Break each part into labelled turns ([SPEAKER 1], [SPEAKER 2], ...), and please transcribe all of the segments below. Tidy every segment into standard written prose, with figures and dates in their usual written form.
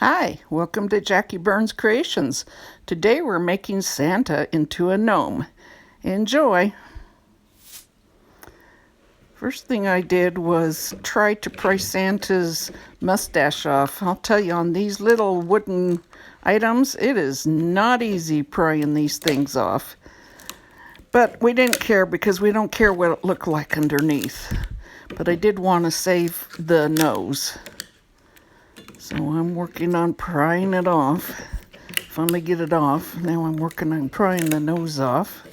[SPEAKER 1] Hi, welcome to Jackie Burns Creations. Today we're making Santa into a gnome. Enjoy! First thing I did was try to pry Santa's mustache off. I'll tell you, on these little wooden items, it is not easy prying these things off. But we didn't care because we don't care what it looked like underneath. But I did want to save the nose. So I'm working on prying it off. Finally get it off. Now I'm working on prying the nose off.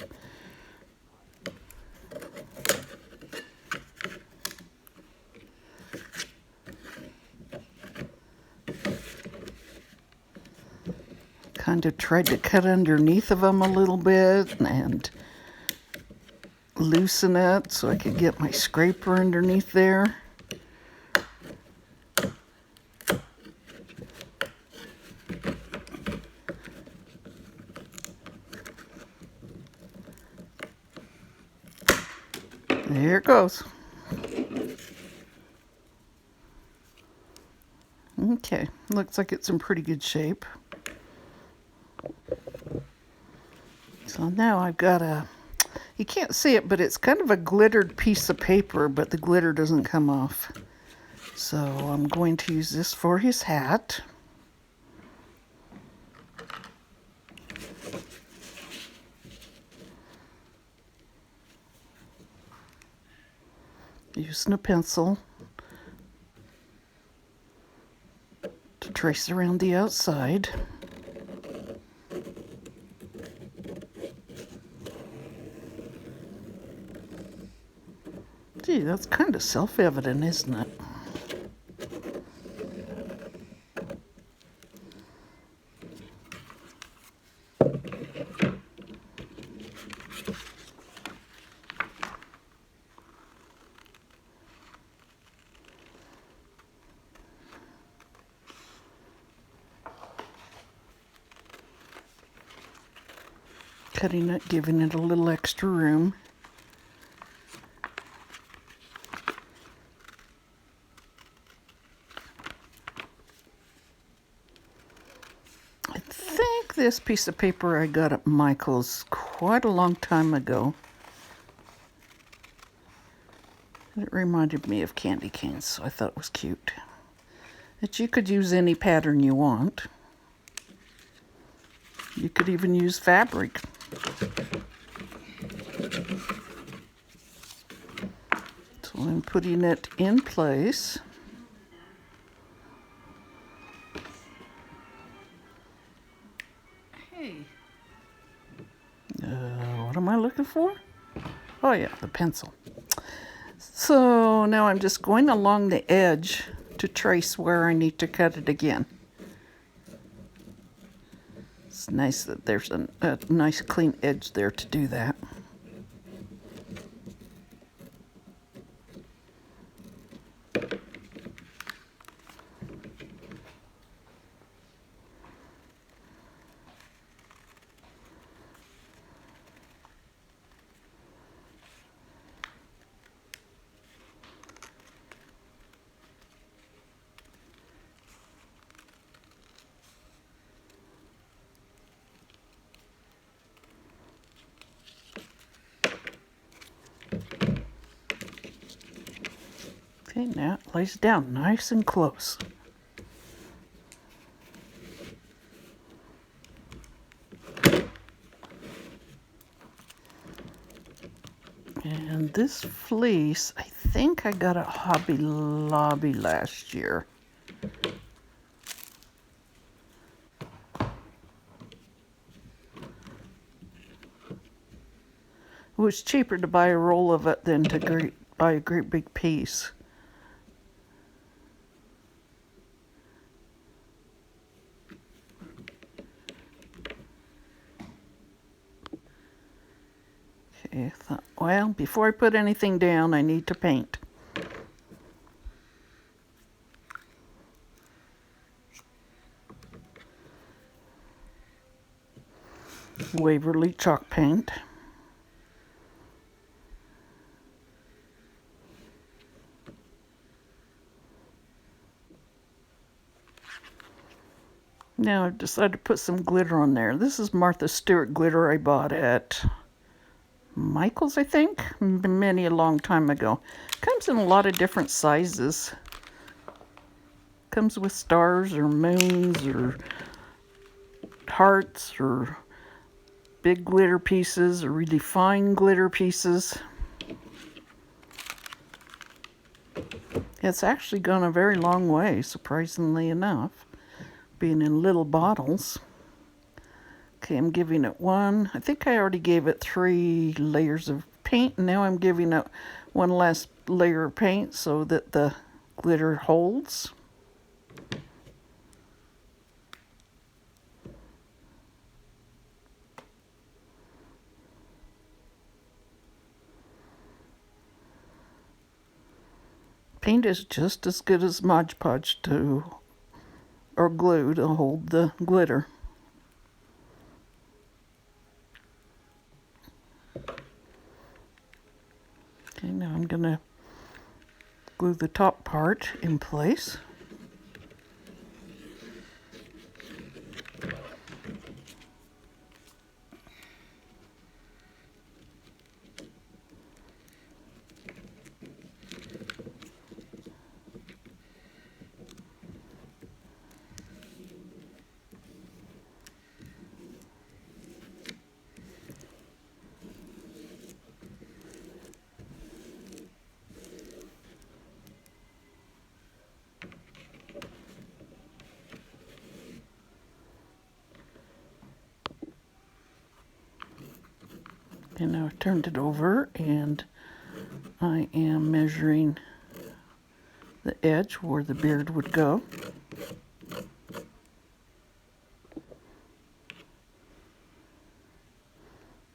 [SPEAKER 1] Kind of tried to cut underneath of them a little bit and loosen it so I could get my scraper underneath there. There it goes. Okay, looks like it's in pretty good shape. So now I've got you can't see it, but it's kind of a glittered piece of paper, but the glitter doesn't come off. So I'm going to use this for his hat. Using a pencil to trace around the outside. Gee, that's kind of self-evident, isn't it? Cutting it, giving it a little extra room. I think this piece of paper I got at Michael's quite a long time ago. It reminded me of candy canes, so I thought it was cute. But you could use any pattern you want. You could even use fabric. So I'm putting it in place. Hey. What am I looking for? Oh yeah, the pencil. So now I'm just going along the edge to trace where I need to cut it again. It's nice that there's a nice clean edge there to do that. Okay, now it lays down nice and close. And this fleece, I think I got at Hobby Lobby last year. It was cheaper to buy a roll of it than to buy a great big piece. Okay, I thought, well, before I put anything down, I need to paint. Waverly chalk paint. Now I've decided to put some glitter on there. This is Martha Stewart glitter I bought at Michael's, I think, many a long time ago. Comes in a lot of different sizes. Comes with stars or moons or hearts or big glitter pieces or really fine glitter pieces. It's actually gone a very long way, surprisingly enough, being in little bottles. Okay, I'm giving it one. I think I already gave it 3 layers of paint, and now I'm giving it one last layer of paint so that the glitter holds. Paint is just as good as Mod Podge or glue to hold the glitter. Okay, now I'm going to glue the top part in place. And now I've turned it over and I am measuring the edge where the beard would go.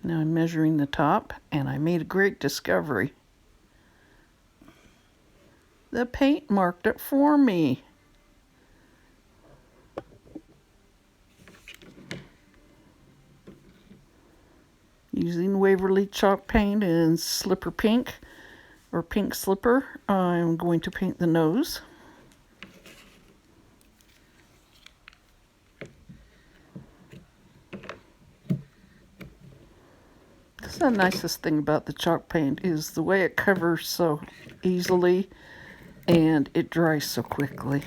[SPEAKER 1] Now I'm measuring the top, and I made a great discovery. The paint marked it for me. Using Waverly chalk paint and Slipper Pink, or Pink Slipper, I'm going to paint the nose. That's the nicest thing about the chalk paint is the way it covers so easily and it dries so quickly.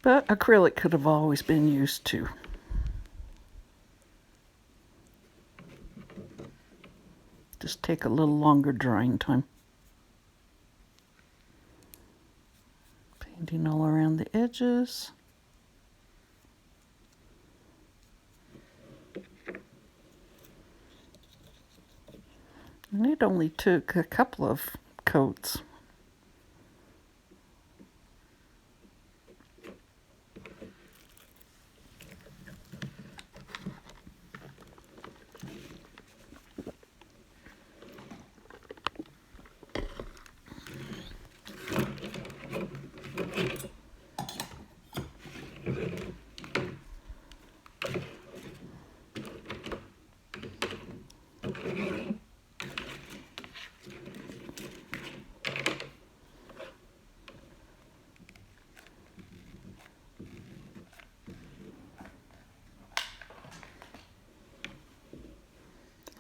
[SPEAKER 1] But acrylic could have always been used too. Just take a little longer drying time. Painting all around the edges. And it only took a couple of coats.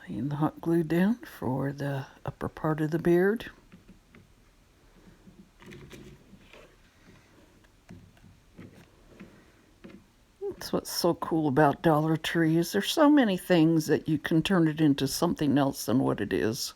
[SPEAKER 1] Laying the hot glue down for the upper part of the beard. That's what's so cool about Dollar Tree is there's so many things that you can turn it into something else than what it is.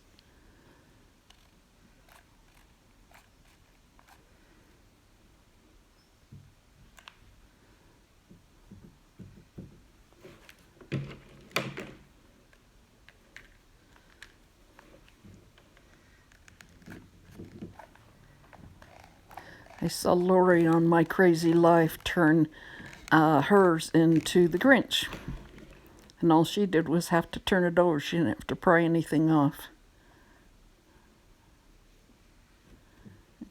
[SPEAKER 1] I saw Lori on My Crazy Life turn hers into the Grinch. And all she did was have to turn it over. She didn't have to pry anything off.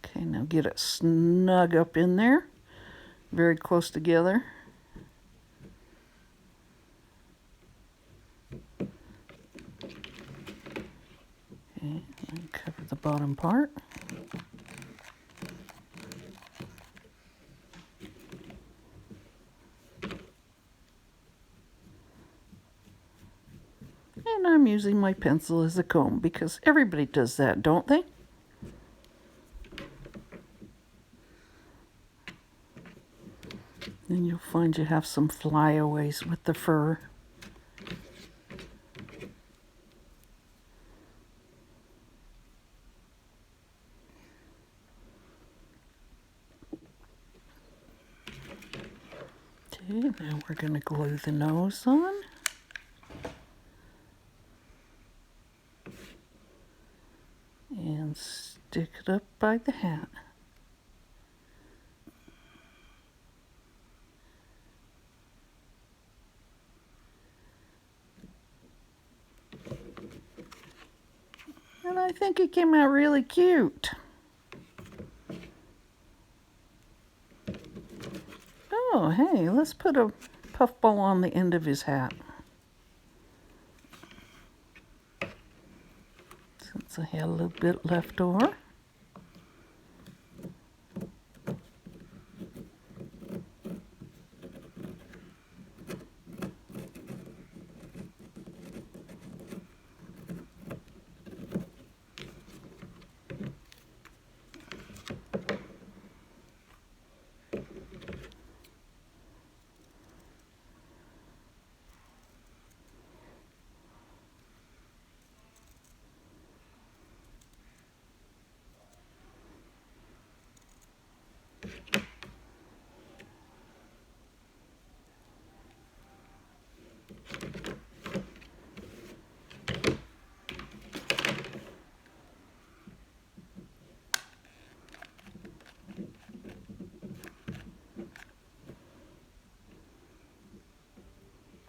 [SPEAKER 1] Okay, now get it snug up in there. Very close together. the bottom part. And I'm using my pencil as a comb because everybody does that, don't they? And you'll find you have some flyaways with the fur. Okay, now we're going to glue the nose on. And stick it up by the hat. And I think it came out really cute. Oh, hey, let's put a puffball on the end of his hat. Since I had a little bit left over.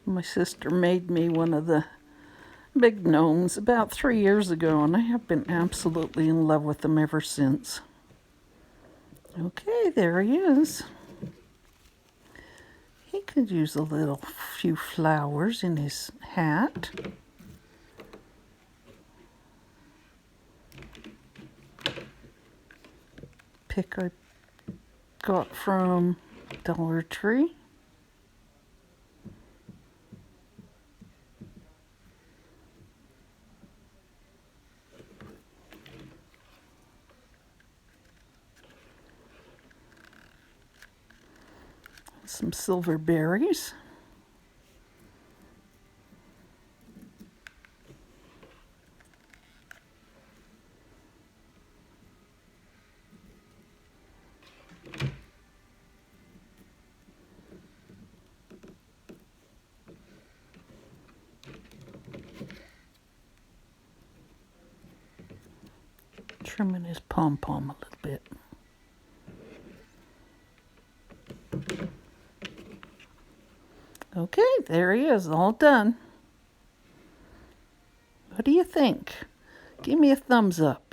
[SPEAKER 1] My sister made me one of the big gnomes about 3 years ago, and I have been absolutely in love with them ever since. Okay, there he is. He could use a little few flowers in his hat. Pick I got from Dollar Tree. Some silver berries. Trimming his pom-pom a little bit. Okay, there he is, all done. What do you think? Give me a thumbs up.